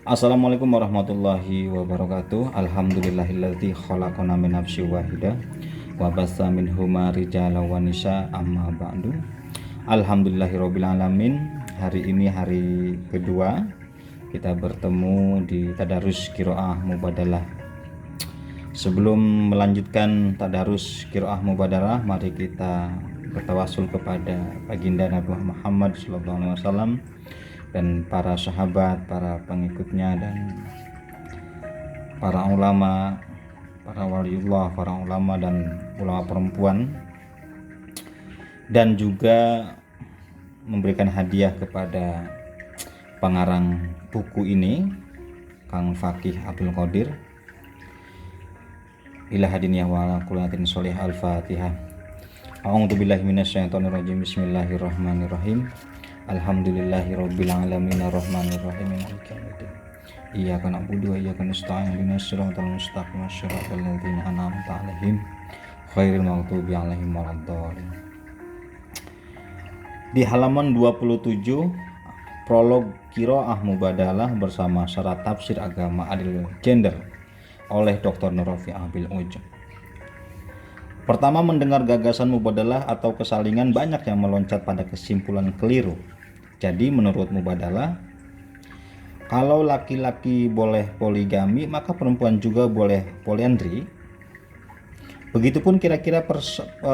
Assalamualaikum warahmatullahi wabarakatuh. Alhamdulillahilladzi khalaqana min nafsin wahidah wa bassa minhuma rijalan wa nisaa amma ba'du. Alhamdulillahirabbil alamin. Hari ini hari kedua kita bertemu di tadarus qiraah mubadalah. Sebelum melanjutkan tadarus qiraah mubadalah, mari kita bertawasul kepada baginda Nabi Muhammad SAW dan para sahabat, para pengikutnya, dan para ulama, para waliullah, para ulama dan ulama perempuan, dan juga memberikan hadiah kepada pengarang buku ini, Kang Fakih Abdul Qadir. Ila hadiniyah wa qulatin sholih al-Fatihah. A'udzubillahi minasyaitonirrajim. Bismillahirrahmanirrahim. Alhamdulillahirabbil alamin arrahmanir rahim maliki yaumiddin. Iyyaka na'budu wa iyyaka nasta'in ihdinas siratal mustaqim siratal ladzina an'amta 'alaihim ghairil maghdubi 'alaihim waladdallin. Di halaman 27 prolog qiraah mubadalah bersama syarat tafsir agama adil gender oleh Dr. Nur Rafi'ah bil Ujum. Pertama, mendengar gagasan mubadalah atau kesalingan, banyak yang meloncat pada kesimpulan keliru. Jadi menurut mubadalah, kalau laki-laki boleh poligami, maka perempuan juga boleh poliandri. Begitupun kira-kira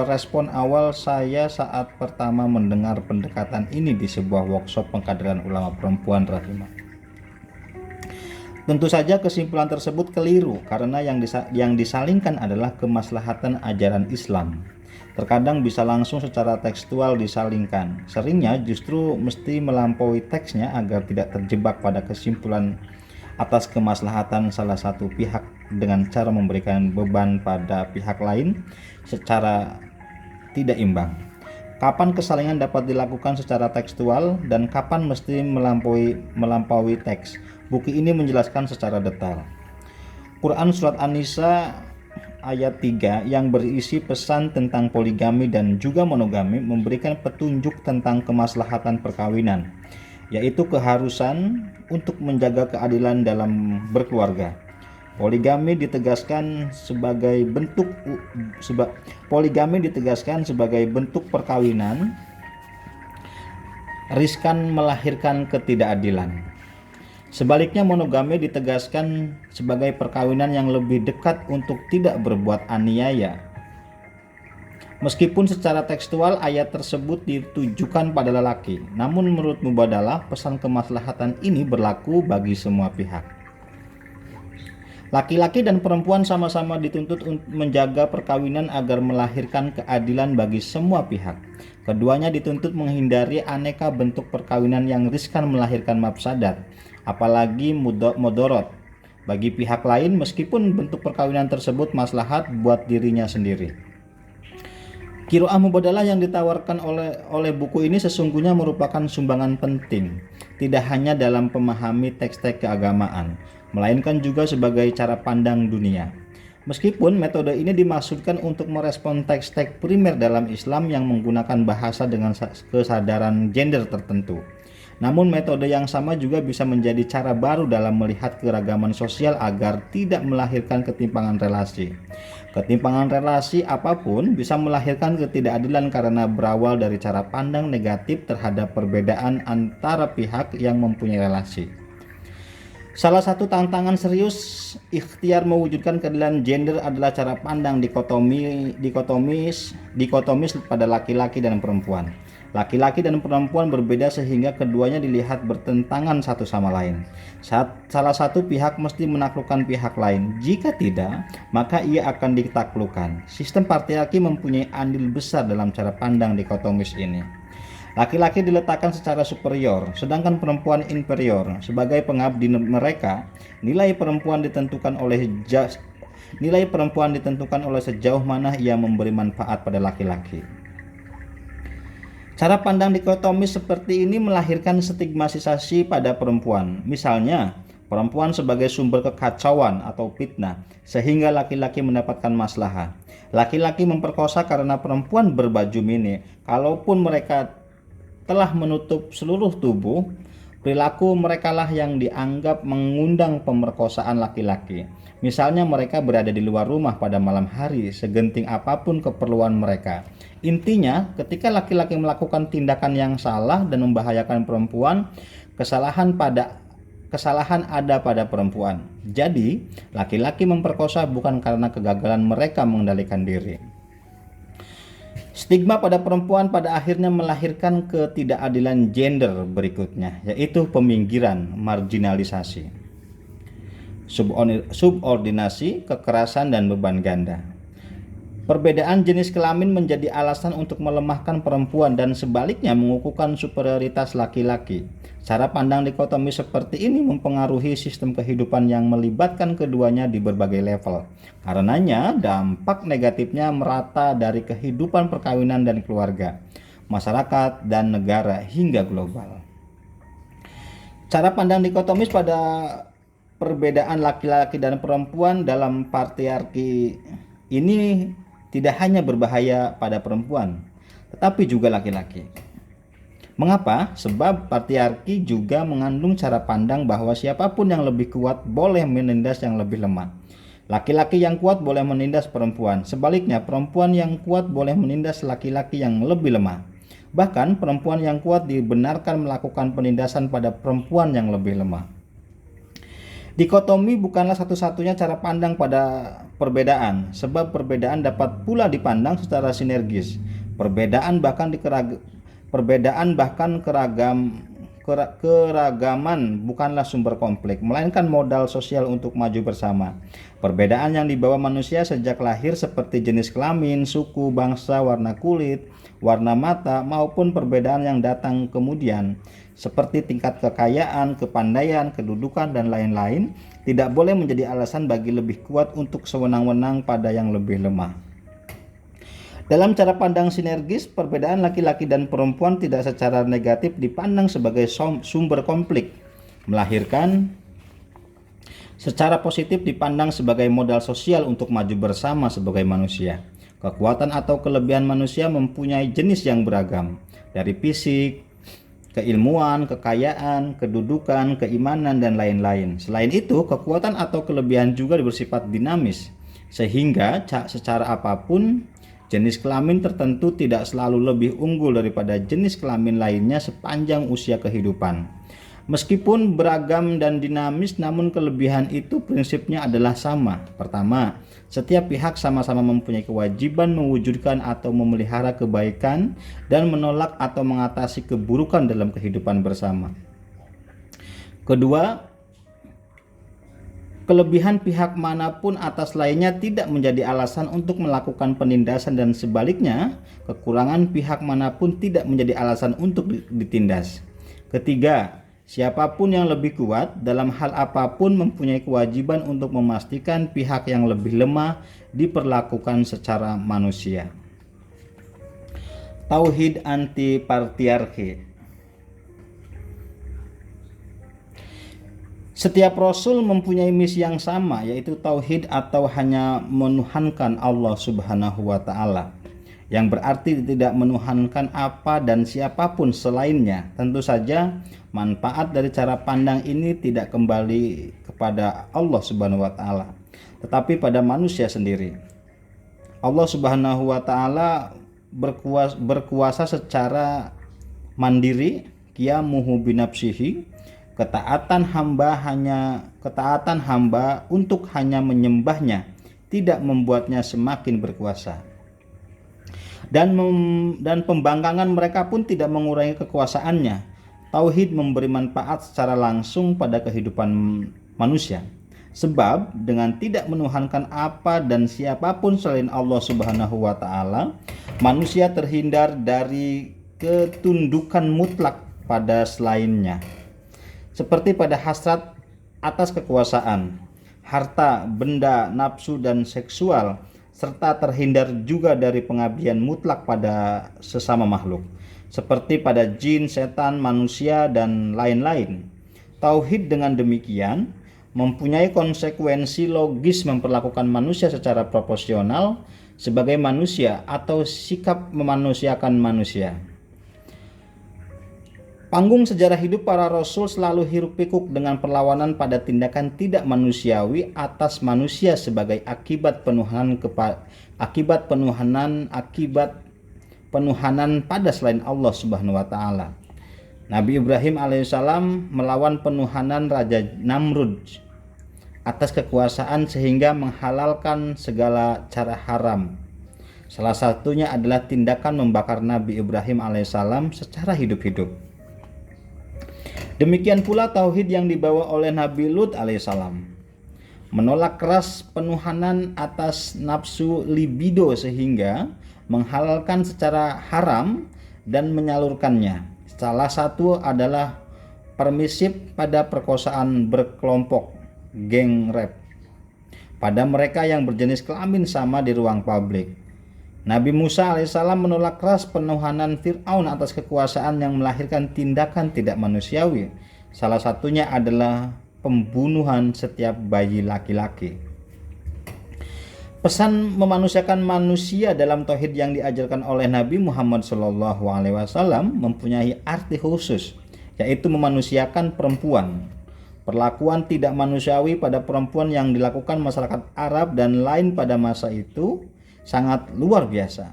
respon awal saya saat pertama mendengar pendekatan ini di sebuah workshop pengkaderan ulama perempuan rahimah. Tentu saja kesimpulan tersebut keliru karena yang disalingkan adalah kemaslahatan ajaran Islam. Terkadang bisa langsung secara tekstual disalingkan. Seringnya justru mesti melampaui teksnya agar tidak terjebak pada kesimpulan atas kemaslahatan salah satu pihak dengan cara memberikan beban pada pihak lain secara tidak imbang. Kapan kesalingan dapat dilakukan secara tekstual dan kapan mesti melampaui teks? Buku ini menjelaskan secara detail. Quran Surat An-Nisa ayat 3 yang berisi pesan tentang poligami dan juga monogami memberikan petunjuk tentang kemaslahatan perkawinan, yaitu keharusan untuk menjaga keadilan dalam berkeluarga. Poligami ditegaskan sebagai bentuk perkawinan riskan melahirkan ketidakadilan. Sebaliknya, monogami ditegaskan sebagai perkawinan yang lebih dekat untuk tidak berbuat aniaya. Meskipun secara tekstual ayat tersebut ditujukan pada lelaki, namun menurut mubadalah pesan kemaslahatan ini berlaku bagi semua pihak. Laki-laki dan perempuan sama-sama dituntut untuk menjaga perkawinan agar melahirkan keadilan bagi semua pihak. Keduanya dituntut menghindari aneka bentuk perkawinan yang riskan melahirkan mafsadat, apalagi mudorot bagi pihak lain, meskipun bentuk perkawinan tersebut maslahat buat dirinya sendiri. Qiraah mubadalah yang ditawarkan oleh buku ini sesungguhnya merupakan sumbangan penting, tidak hanya dalam memahami teks-teks keagamaan, melainkan juga sebagai cara pandang dunia. Meskipun metode ini dimaksudkan untuk merespon teks-teks primer dalam Islam yang menggunakan bahasa dengan kesadaran gender tertentu, namun metode yang sama juga bisa menjadi cara baru dalam melihat keragaman sosial agar tidak melahirkan ketimpangan relasi. Ketimpangan relasi apapun bisa melahirkan ketidakadilan karena berawal dari cara pandang negatif terhadap perbedaan antara pihak yang mempunyai relasi. Salah satu tantangan serius ikhtiar mewujudkan keadilan gender adalah cara pandang dikotomis pada laki-laki dan perempuan. Laki-laki dan perempuan berbeda sehingga keduanya dilihat bertentangan satu sama lain. Salah satu pihak mesti menaklukkan pihak lain. Jika tidak, maka ia akan ditaklukkan. Sistem patriarki mempunyai andil besar dalam cara pandang dikotomis ini. Laki-laki diletakkan secara superior, sedangkan perempuan inferior. Sebagai pengabdi mereka, nilai perempuan ditentukan oleh sejauh mana ia memberi manfaat pada laki-laki. Cara pandang dikotomis seperti ini melahirkan stigmatisasi pada perempuan. Misalnya, perempuan sebagai sumber kekacauan atau fitnah, sehingga laki-laki mendapatkan maslahah. Laki-laki memperkosa karena perempuan berbaju mini. Kalaupun mereka telah menutup seluruh tubuh, Perilaku merekalah yang dianggap mengundang pemerkosaan laki-laki. Misalnya mereka berada di luar rumah pada malam hari, segenting apapun keperluan mereka. Intinya, ketika laki-laki melakukan tindakan yang salah dan membahayakan perempuan, kesalahan ada pada perempuan. Jadi, laki-laki memperkosa bukan karena kegagalan mereka mengendalikan diri. Stigma pada perempuan pada akhirnya melahirkan ketidakadilan gender berikutnya, yaitu peminggiran, marginalisasi, subordinasi, kekerasan, dan beban ganda. Perbedaan jenis kelamin menjadi alasan untuk melemahkan perempuan dan sebaliknya mengukuhkan superioritas laki-laki. Cara pandang dikotomi seperti ini mempengaruhi sistem kehidupan yang melibatkan keduanya di berbagai level. Karenanya, dampak negatifnya merata dari kehidupan perkawinan dan keluarga, masyarakat, dan negara hingga global. Cara pandang dikotomis pada perbedaan laki-laki dan perempuan dalam patriarki ini tidak hanya berbahaya pada perempuan, tetapi juga laki-laki. Mengapa? Sebab patriarki juga mengandung cara pandang bahwa siapapun yang lebih kuat boleh menindas yang lebih lemah. Laki-laki yang kuat boleh menindas perempuan. Sebaliknya, perempuan yang kuat boleh menindas laki-laki yang lebih lemah. Bahkan, perempuan yang kuat dibenarkan melakukan penindasan pada perempuan yang lebih lemah. Dikotomi bukanlah satu-satunya cara pandang pada perbedaan, sebab perbedaan dapat pula dipandang secara sinergis. Perbedaan bahkan keragaman bukanlah sumber konflik, melainkan modal sosial untuk maju bersama. Perbedaan yang dibawa manusia sejak lahir seperti jenis kelamin, suku, bangsa, warna kulit, warna mata, maupun perbedaan yang datang kemudian, seperti tingkat kekayaan, kepandaian, kedudukan, dan lain-lain, tidak boleh menjadi alasan bagi lebih kuat untuk sewenang-wenang pada yang lebih lemah. Dalam cara pandang sinergis, perbedaan laki-laki dan perempuan tidak secara negatif dipandang sebagai sumber konflik, melahirkan secara positif dipandang sebagai modal sosial untuk maju bersama sebagai manusia. Kekuatan atau kelebihan manusia mempunyai jenis yang beragam, dari fisik, keilmuan, kekayaan, kedudukan, keimanan, dan lain-lain. Selain itu, kekuatan atau kelebihan juga bersifat dinamis, sehingga secara apapun jenis kelamin tertentu tidak selalu lebih unggul daripada jenis kelamin lainnya sepanjang usia kehidupan. Meskipun beragam dan dinamis, namun kelebihan itu prinsipnya adalah sama. Pertama, setiap pihak sama-sama mempunyai kewajiban mewujudkan atau memelihara kebaikan dan menolak atau mengatasi keburukan dalam kehidupan bersama. Kedua, kelebihan pihak manapun atas lainnya tidak menjadi alasan untuk melakukan penindasan dan sebaliknya, kekurangan pihak manapun tidak menjadi alasan untuk ditindas. Ketiga, siapapun yang lebih kuat dalam hal apapun mempunyai kewajiban untuk memastikan pihak yang lebih lemah diperlakukan secara manusia. Tauhid anti patriarki. Setiap rasul mempunyai misi yang sama, yaitu tauhid atau hanya menuhankan Allah Subhanahu wa taala, yang berarti tidak menuhankan apa dan siapapun selainnya. Tentu saja manfaat dari cara pandang ini tidak kembali kepada Allah Subhanahu wa taala, tetapi pada manusia sendiri. Allah Subhanahu wa taala berkuasa secara mandiri, qiyamuhu binafsihi. Ketaatan hamba untuk hanya menyembahnya tidak membuatnya semakin berkuasa, dan pembangkangan mereka pun tidak mengurangi kekuasaannya. Tauhid memberi manfaat secara langsung pada kehidupan manusia, sebab dengan tidak menuhankan apa dan siapapun selain Allah Subhanahu wa taala, manusia terhindar dari ketundukan mutlak pada selainnya, seperti pada hasrat atas kekuasaan, harta, benda, nafsu, dan seksual, serta terhindar juga dari pengabdian mutlak pada sesama makhluk, seperti pada jin, setan, manusia, dan lain-lain. Tauhid dengan demikian mempunyai konsekuensi logis memperlakukan manusia secara proporsional sebagai manusia atau sikap memanusiakan manusia. Panggung sejarah hidup para rasul selalu hiruk-pikuk dengan perlawanan pada tindakan tidak manusiawi atas manusia sebagai akibat penuhanan pada selain Allah Subhanahu wa taala. Nabi Ibrahim alaihissalam melawan penuhanan Raja Namrud atas kekuasaan sehingga menghalalkan segala cara haram. Salah satunya adalah tindakan membakar Nabi Ibrahim alaihissalam secara hidup-hidup. Demikian pula tauhid yang dibawa oleh Nabi Lut alaihissalam, menolak keras penuhanan atas nafsu libido sehingga menghalalkan secara haram dan menyalurkannya. Salah satu adalah permisif pada perkosaan berkelompok, geng rap, pada mereka yang berjenis kelamin sama di ruang publik. Nabi Musa alaihissalam menolak keras penuhanan Fir'aun atas kekuasaan yang melahirkan tindakan tidak manusiawi. Salah satunya adalah pembunuhan setiap bayi laki-laki. Pesan memanusiakan manusia dalam tauhid yang diajarkan oleh Nabi Muhammad SAW mempunyai arti khusus, yaitu memanusiakan perempuan. Perlakuan tidak manusiawi pada perempuan yang dilakukan masyarakat Arab dan lain pada masa itu sangat luar biasa.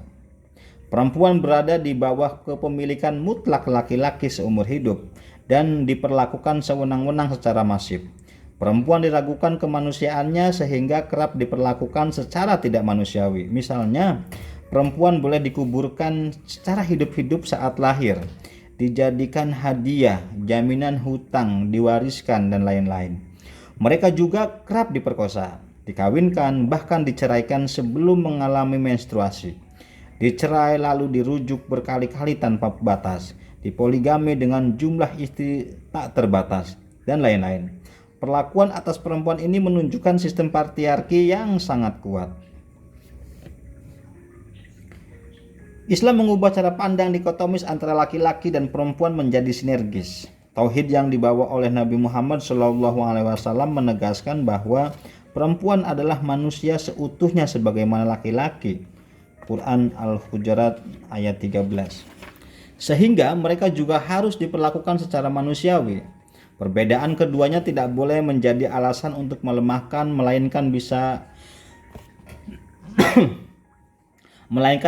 Perempuan berada di bawah kepemilikan mutlak laki-laki seumur hidup dan diperlakukan sewenang-wenang secara masif. Perempuan diragukan kemanusiaannya sehingga kerap diperlakukan secara tidak manusiawi. Misalnya, perempuan boleh dikuburkan secara hidup-hidup saat lahir, dijadikan hadiah, jaminan hutang, diwariskan, dan lain-lain. Mereka juga kerap diperkosa, dikawinkan, bahkan diceraikan sebelum mengalami menstruasi. Dicerai lalu dirujuk berkali-kali tanpa batas, dipoligami dengan jumlah istri tak terbatas, dan lain-lain. Perlakuan atas perempuan ini menunjukkan sistem patriarki yang sangat kuat. Islam mengubah cara pandang dikotomis antara laki-laki dan perempuan menjadi sinergis. Tauhid yang dibawa oleh Nabi Muhammad SAW menegaskan bahwa perempuan adalah manusia seutuhnya sebagaimana laki-laki. Quran Al-Hujurat ayat 13. Sehingga mereka juga harus diperlakukan secara manusiawi. Perbedaan keduanya tidak boleh menjadi alasan untuk melemahkan, melainkan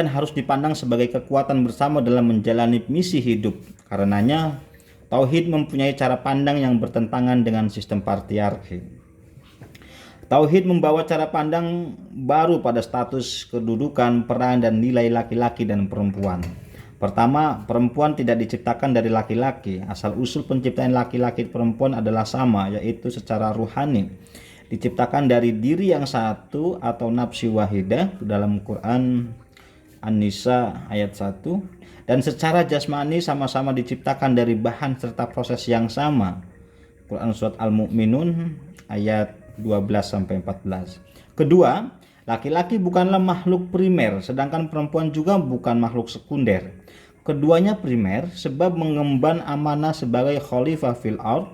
harus dipandang sebagai kekuatan bersama dalam menjalani misi hidup. Karenanya, tauhid mempunyai cara pandang yang bertentangan dengan sistem patriarki. Tauhid membawa cara pandang baru pada status kedudukan, peran, dan nilai laki-laki dan perempuan. Pertama, perempuan tidak diciptakan dari laki-laki. Asal-usul penciptaan laki-laki perempuan adalah sama, yaitu secara ruhani. Diciptakan dari diri yang satu atau nafsi wahidah dalam Quran An-Nisa ayat 1. Dan secara jasmani sama-sama diciptakan dari bahan serta proses yang sama. Quran Surat Al-Mu'minun ayat 12-14. Kedua, laki-laki bukanlah makhluk primer, sedangkan perempuan juga bukan makhluk sekunder. Keduanya primer sebab mengemban amanah sebagai khalifah fil ard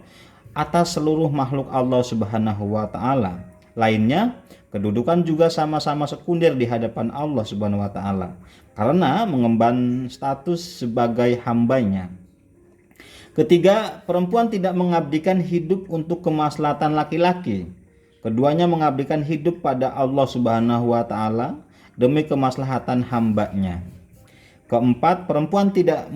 atas seluruh makhluk Allah Subhanahu wa taala. Lainnya, kedudukan juga sama-sama sekunder di hadapan Allah Subhanahu wa taala karena mengemban status sebagai hambanya. Ketiga, perempuan tidak mengabdikan hidup untuk kemaslahatan laki-laki. Keduanya mengabdikan hidup pada Allah Subhanahu wa taala demi kemaslahatan hambanya. Keempat, perempuan tidak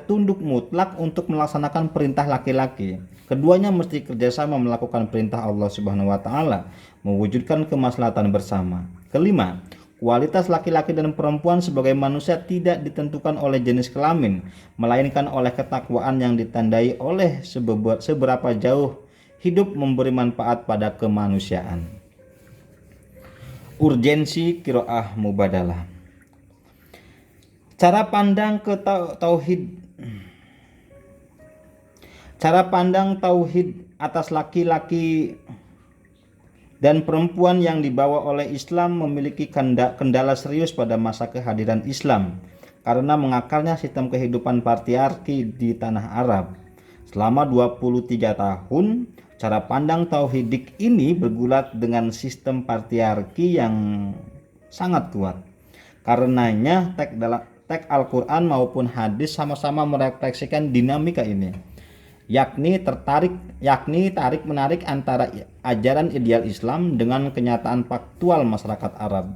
tunduk mutlak untuk melaksanakan perintah laki-laki. Keduanya mesti kerjasama melakukan perintah Allah Subhanahu wa taala, mewujudkan kemaslahatan bersama. Kelima, kualitas laki-laki dan perempuan sebagai manusia tidak ditentukan oleh jenis kelamin, melainkan oleh ketakwaan yang ditandai oleh seberapa jauh hidup memberi manfaat pada kemanusiaan. Urgensi qiraah mubadalah. Cara pandang tauhid atas laki-laki dan perempuan yang dibawa oleh Islam memiliki kendala serius pada masa kehadiran Islam karena mengakarnya sistem kehidupan patriarki di tanah Arab. Selama 23 tahun, cara pandang tauhidik ini bergulat dengan sistem patriarki yang sangat kuat. Karenanya teks Al-Quran maupun hadis sama-sama merefleksikan dinamika ini, yakni tarik-menarik antara ajaran ideal Islam dengan kenyataan faktual masyarakat Arab.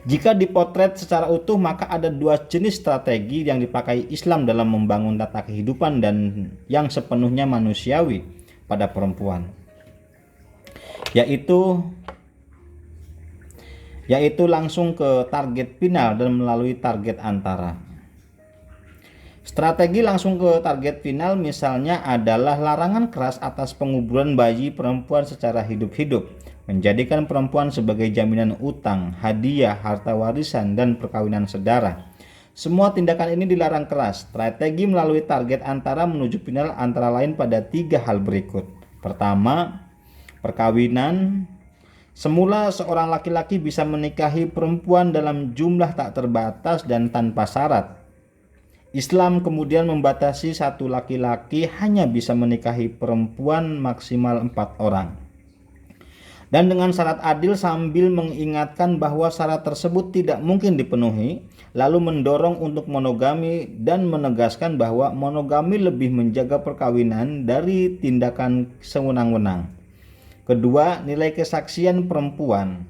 Jika dipotret secara utuh, maka ada dua jenis strategi yang dipakai Islam dalam membangun tata kehidupan dan yang sepenuhnya manusiawi pada perempuan, yaitu langsung ke target final dan melalui target antara. Strategi langsung ke target final misalnya adalah larangan keras atas penguburan bayi perempuan secara hidup-hidup, menjadikan perempuan sebagai jaminan utang, hadiah, harta warisan, dan perkawinan saudara. Semua tindakan ini dilarang keras. Strategi melalui target antara menuju final antara lain pada 3 hal berikut. Pertama, perkawinan. Semula seorang laki-laki bisa menikahi perempuan dalam jumlah tak terbatas dan tanpa syarat. Islam kemudian membatasi satu laki-laki hanya bisa menikahi perempuan maksimal 4 orang. Dan dengan syarat adil sambil mengingatkan bahwa syarat tersebut tidak mungkin dipenuhi, lalu mendorong untuk monogami dan menegaskan bahwa monogami lebih menjaga perkawinan dari tindakan sewenang-wenang. Kedua, nilai kesaksian perempuan.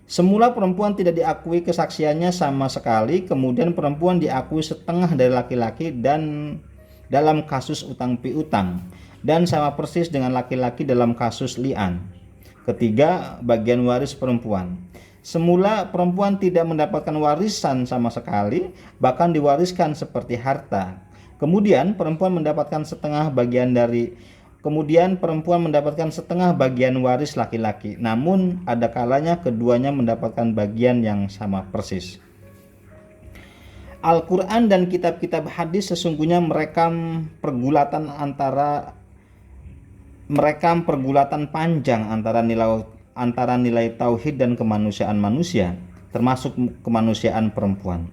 Semula perempuan tidak diakui kesaksiannya sama sekali, kemudian perempuan diakui setengah dari laki-laki dan dalam kasus utang piutang, dan sama persis dengan laki-laki dalam kasus li'an. Ketiga, bagian waris perempuan. Semula perempuan tidak mendapatkan warisan sama sekali, bahkan diwariskan seperti harta. Kemudian perempuan mendapatkan setengah bagian waris laki-laki. Namun ada kalanya keduanya mendapatkan bagian yang sama persis. Al-Quran dan kitab-kitab hadis sesungguhnya merekam pergulatan panjang antara nilai tauhid dan kemanusiaan manusia, termasuk kemanusiaan perempuan.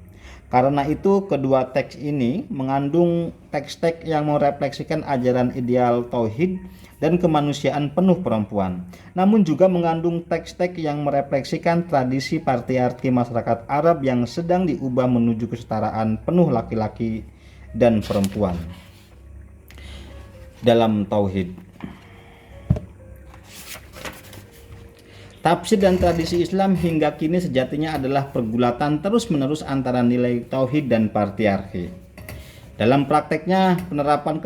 Karena itu, kedua teks ini mengandung teks-teks yang merefleksikan ajaran ideal tauhid dan kemanusiaan penuh perempuan, namun juga mengandung teks-teks yang merefleksikan tradisi patriarki masyarakat Arab yang sedang diubah menuju kesetaraan penuh laki-laki dan perempuan dalam tauhid. Tafsir dan tradisi Islam hingga kini sejatinya adalah pergulatan terus-menerus antara nilai tauhid dan patriarki. Dalam prakteknya penerapan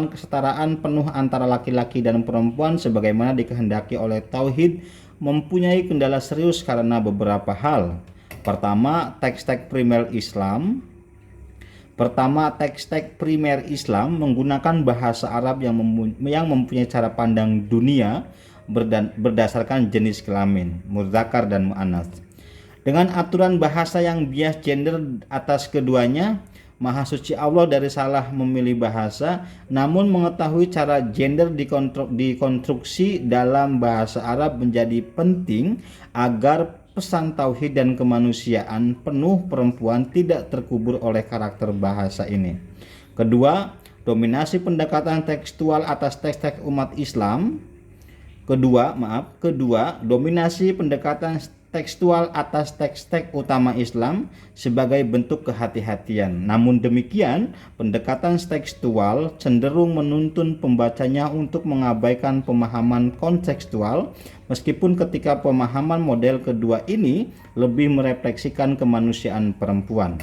kesetaraan penuh antara laki-laki dan perempuan sebagaimana dikehendaki oleh tauhid mempunyai kendala serius karena beberapa hal. Pertama, teks-teks primer Islam menggunakan bahasa Arab yang mempunyai cara pandang dunia berdasarkan jenis kelamin, mudzakar dan muannats. Dengan aturan bahasa yang bias gender atas keduanya, Maha Suci Allah dari salah memilih bahasa, namun mengetahui cara gender dikonstruksi dalam bahasa Arab menjadi penting agar pesan tauhid dan kemanusiaan penuh perempuan tidak terkubur oleh karakter bahasa ini. Kedua, dominasi pendekatan tekstual atas teks-teks umat Islam. Dominasi pendekatan tekstual atas teks-teks utama Islam sebagai bentuk kehati-hatian. Namun demikian, pendekatan tekstual cenderung menuntun pembacanya untuk mengabaikan pemahaman kontekstual, meskipun ketika pemahaman model kedua ini lebih merefleksikan kemanusiaan perempuan.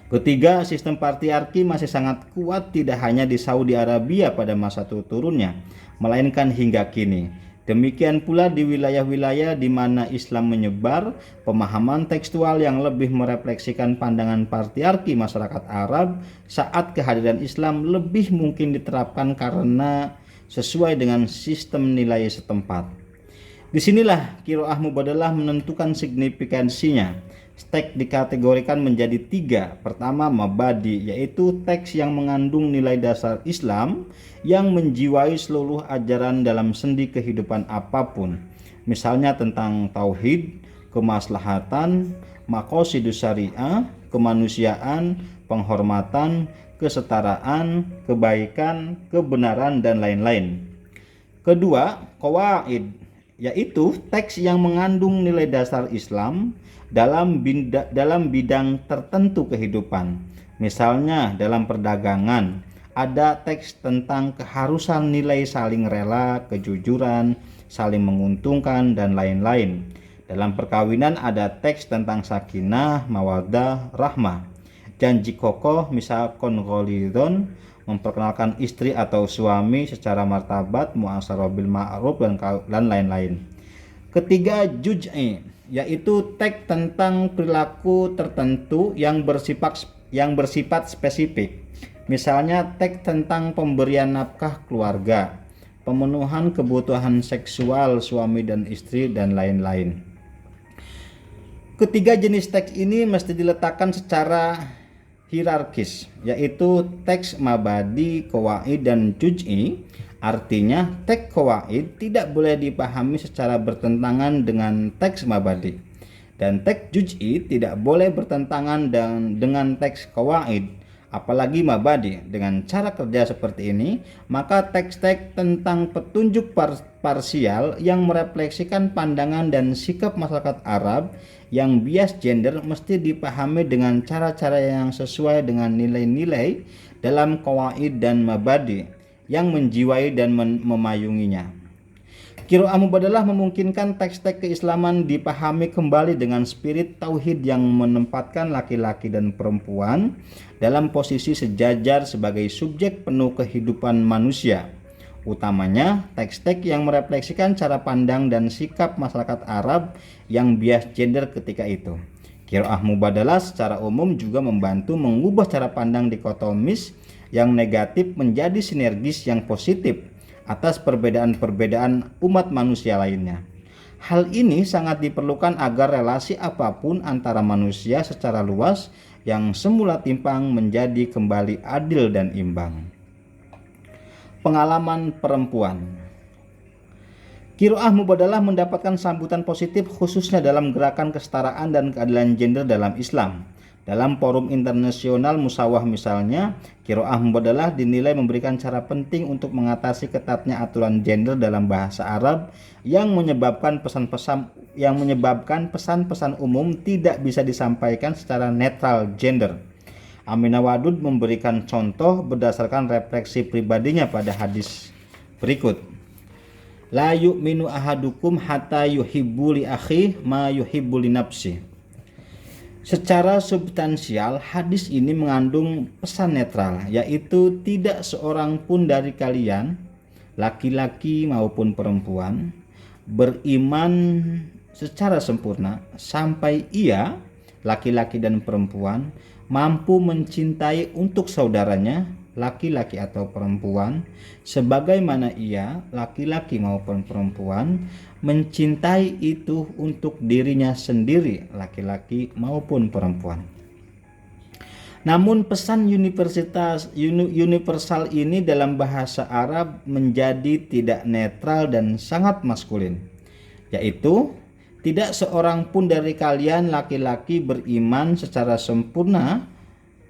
Ketiga, sistem patriarki masih sangat kuat tidak hanya di Saudi Arabia pada masa turunnya, melainkan hingga kini. Demikian pula di wilayah-wilayah di mana Islam menyebar, pemahaman tekstual yang lebih merefleksikan pandangan patriarki masyarakat Arab saat kehadiran Islam lebih mungkin diterapkan karena sesuai dengan sistem nilai setempat. Disinilah qiraah mubadalah menentukan signifikansinya. Teks dikategorikan menjadi 3. Pertama, mabadi, yaitu teks yang mengandung nilai dasar Islam yang menjiwai seluruh ajaran dalam sendi kehidupan apapun, misalnya tentang tauhid, kemaslahatan, maqasidus syariah, kemanusiaan, penghormatan, kesetaraan, kebaikan, kebenaran, dan lain-lain. Kedua, qawaid, yaitu teks yang mengandung nilai dasar Islam dalam bidang tertentu kehidupan. Misalnya dalam perdagangan, ada teks tentang keharusan nilai saling rela, kejujuran, saling menguntungkan, dan lain-lain. Dalam perkawinan ada teks tentang sakinah, mawaddah, rahmah. Janji kokoh, misal kongolidon, memperkenalkan istri atau suami secara martabat, muasyarah bil ma'ruf, dan lain-lain. Ketiga, juz'i, yaitu teks tentang perilaku tertentu yang bersifat spesifik. Misalnya teks tentang pemberian nafkah keluarga, pemenuhan kebutuhan seksual suami dan istri, dan lain-lain. Ketiga jenis teks ini mesti diletakkan secara hierarkis, yaitu teks mabadi, qawaid, dan juz'i. Artinya teks qawaid tidak boleh dipahami secara bertentangan dengan teks mabadi, dan teks juz'i tidak boleh bertentangan dengan teks qawaid, apalagi mabadi. Dengan cara kerja seperti ini, maka teks-teks tentang petunjuk parsial yang merefleksikan pandangan dan sikap masyarakat Arab yang bias gender mesti dipahami dengan cara-cara yang sesuai dengan nilai-nilai dalam qawaid dan mabadi yang menjiwai dan memayunginya. Qiraah mubadalah memungkinkan teks-teks keislaman dipahami kembali dengan spirit tauhid yang menempatkan laki-laki dan perempuan dalam posisi sejajar sebagai subjek penuh kehidupan manusia. Utamanya teks-teks yang merefleksikan cara pandang dan sikap masyarakat Arab yang bias gender ketika itu. Qiraah mubadalah secara umum juga membantu mengubah cara pandang dikotomis yang negatif menjadi sinergis yang positif atas perbedaan-perbedaan umat manusia lainnya. Hal ini sangat diperlukan agar relasi apapun antara manusia secara luas yang semula timpang menjadi kembali adil dan imbang. Pengalaman perempuan. Qiraah mubadalah mendapatkan sambutan positif khususnya dalam gerakan kesetaraan dan keadilan gender dalam Islam. Dalam forum internasional musawah misalnya, qiraah mubadalah dinilai memberikan cara penting untuk mengatasi ketatnya aturan gender dalam bahasa Arab yang menyebabkan pesan-pesan umum tidak bisa disampaikan secara netral gender. Aminah Wadud memberikan contoh berdasarkan refleksi pribadinya pada hadis berikut. La yu'minu ahadukum hatta yuhibbu li akhihi ma yuhibbu li nafsihi. Secara substansial, hadis ini mengandung pesan netral, yaitu tidak seorang pun dari kalian, laki-laki maupun perempuan, beriman secara sempurna sampai ia, laki-laki dan perempuan, mampu mencintai untuk saudaranya, laki-laki atau perempuan, sebagaimana ia, laki-laki maupun perempuan, mencintai itu untuk dirinya sendiri, laki-laki maupun perempuan. Namun pesan universal ini dalam bahasa Arab menjadi tidak netral dan sangat maskulin, yaitu tidak seorang pun dari kalian laki-laki beriman secara sempurna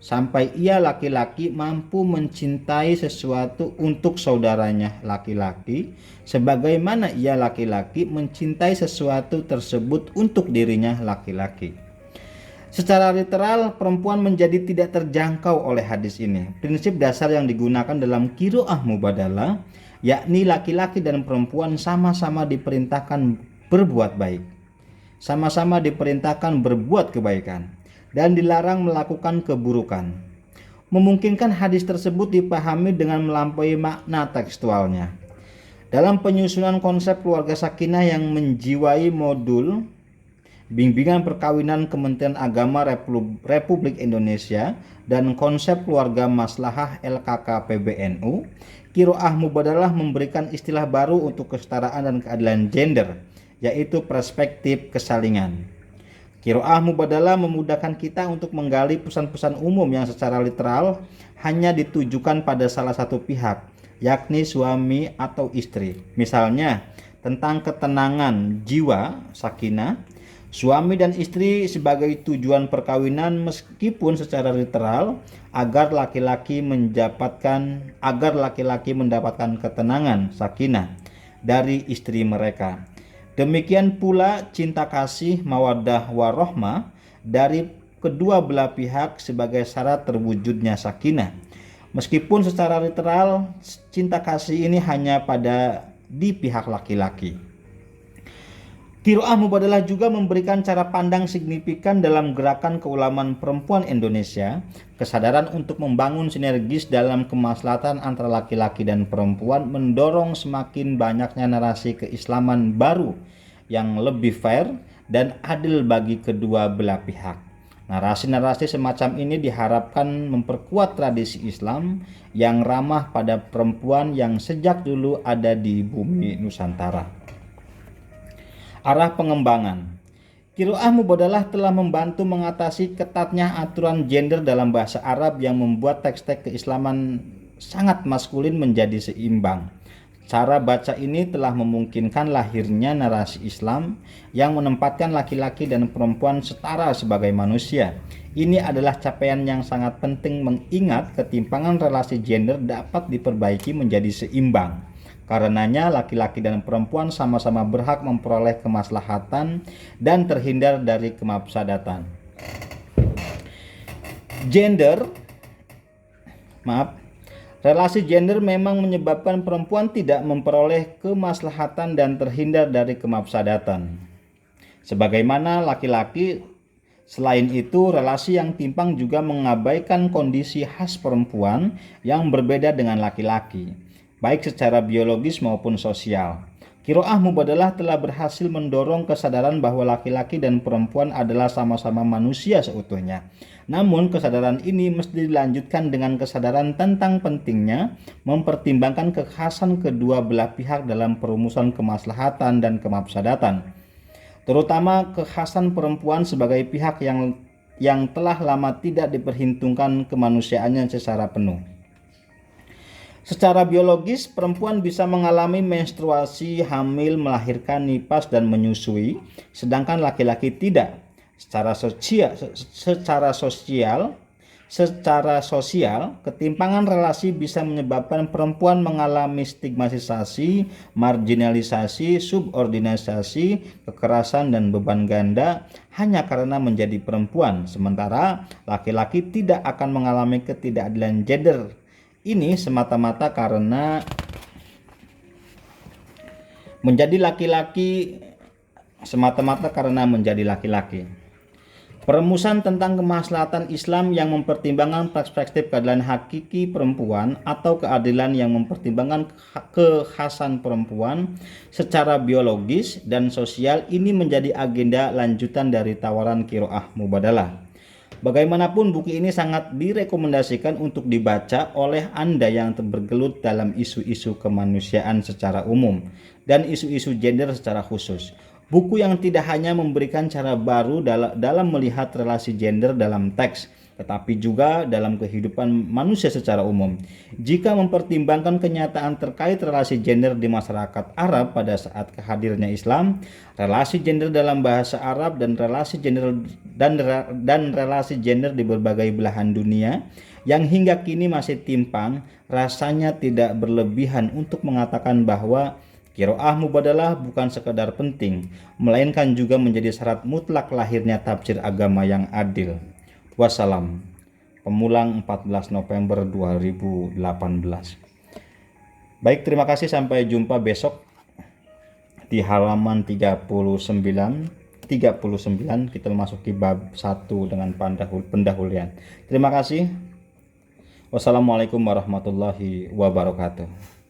sampai ia laki-laki mampu mencintai sesuatu untuk saudaranya laki-laki sebagaimana ia laki-laki mencintai sesuatu tersebut untuk dirinya laki-laki. Secara literal, perempuan menjadi tidak terjangkau oleh hadis ini. Prinsip dasar yang digunakan dalam qiraah mubadalah, yakni laki-laki dan perempuan sama-sama diperintahkan berbuat baik, sama-sama diperintahkan berbuat kebaikan, dan dilarang melakukan keburukan. Memungkinkan hadis tersebut dipahami dengan melampaui makna tekstualnya. Dalam penyusunan konsep keluarga sakinah yang menjiwai modul bimbingan perkawinan Kementerian Agama Republik Indonesia dan konsep keluarga maslahah LKK PBNU, qiraah mubadalah memberikan istilah baru untuk kesetaraan dan keadilan gender, yaitu perspektif kesalingan. Qiraah mubadalah memudahkan kita untuk menggali pesan-pesan umum yang secara literal hanya ditujukan pada salah satu pihak, yakni suami atau istri. Misalnya, tentang ketenangan jiwa, sakinah, suami dan istri sebagai tujuan perkawinan meskipun secara literal agar laki-laki mendapatkan ketenangan, sakinah dari istri mereka. Demikian pula cinta kasih mawaddah warahmah dari kedua belah pihak sebagai syarat terwujudnya sakinah. Meskipun secara literal cinta kasih ini hanya pada di pihak laki-laki. Qiraah Mubadalah juga memberikan cara pandang signifikan dalam gerakan keulamaan perempuan Indonesia, kesadaran untuk membangun sinergis dalam kemaslahatan antara laki-laki dan perempuan mendorong semakin banyaknya narasi keislaman baru yang lebih fair dan adil bagi kedua belah pihak. Narasi-narasi semacam ini diharapkan memperkuat tradisi Islam yang ramah pada perempuan yang sejak dulu ada di bumi Nusantara. Arah pengembangan. Qiraah Mubadalah telah membantu mengatasi ketatnya aturan gender dalam bahasa Arab yang membuat teks-teks keislaman sangat maskulin menjadi seimbang. Cara baca ini telah memungkinkan lahirnya narasi Islam yang menempatkan laki-laki dan perempuan setara sebagai manusia. Ini adalah capaian yang sangat penting mengingat ketimpangan relasi gender dapat diperbaiki menjadi seimbang. Karenanya laki-laki dan perempuan sama-sama berhak memperoleh kemaslahatan dan terhindar dari kemafsadatan. Relasi gender memang menyebabkan perempuan tidak memperoleh kemaslahatan dan terhindar dari kemafsadatan. Sebagaimana laki-laki, selain itu relasi yang timpang juga mengabaikan kondisi khas perempuan yang berbeda dengan laki-laki, baik secara biologis maupun sosial. Qiraah Mubadalah telah berhasil mendorong kesadaran bahwa laki-laki dan perempuan adalah sama-sama manusia seutuhnya. Namun kesadaran ini mesti dilanjutkan dengan kesadaran tentang pentingnya mempertimbangkan kekhasan kedua belah pihak dalam perumusan kemaslahatan dan kemafsadatan. Terutama kekhasan perempuan sebagai pihak yang telah lama tidak diperhitungkan kemanusiaannya secara penuh. Secara biologis, perempuan bisa mengalami menstruasi, hamil, melahirkan, nifas, dan menyusui, sedangkan laki-laki tidak. Secara sosial, ketimpangan relasi bisa menyebabkan perempuan mengalami stigmatisasi, marginalisasi, subordinasi, kekerasan, dan beban ganda hanya karena menjadi perempuan, sementara laki-laki tidak akan mengalami ketidakadilan gender. Ini semata-mata karena menjadi laki-laki. Perumusan tentang kemaslahatan Islam yang mempertimbangkan perspektif keadilan hakiki perempuan atau keadilan yang mempertimbangkan kekhasan perempuan secara biologis dan sosial ini menjadi agenda lanjutan dari tawaran Qiraah Mubadalah. Bagaimanapun buku ini sangat direkomendasikan untuk dibaca oleh Anda yang bergelut dalam isu-isu kemanusiaan secara umum dan isu-isu gender secara khusus. Buku yang tidak hanya memberikan cara baru dalam melihat relasi gender dalam teks, tetapi juga dalam kehidupan manusia secara umum. Jika mempertimbangkan kenyataan terkait relasi gender di masyarakat Arab pada saat kehadirannya Islam, relasi gender dalam bahasa Arab dan relasi gender di berbagai belahan dunia yang hingga kini masih timpang, rasanya tidak berlebihan untuk mengatakan bahwa Qiraah Mubadalah bukan sekedar penting, melainkan juga menjadi syarat mutlak lahirnya tafsir agama yang adil. Wassalam. Pemulang 14 November 2018. Baik, terima kasih, sampai jumpa besok di halaman 39 kita memasuki bab 1 dengan pendahuluan. Terima kasih. Wassalamualaikum warahmatullahi wabarakatuh.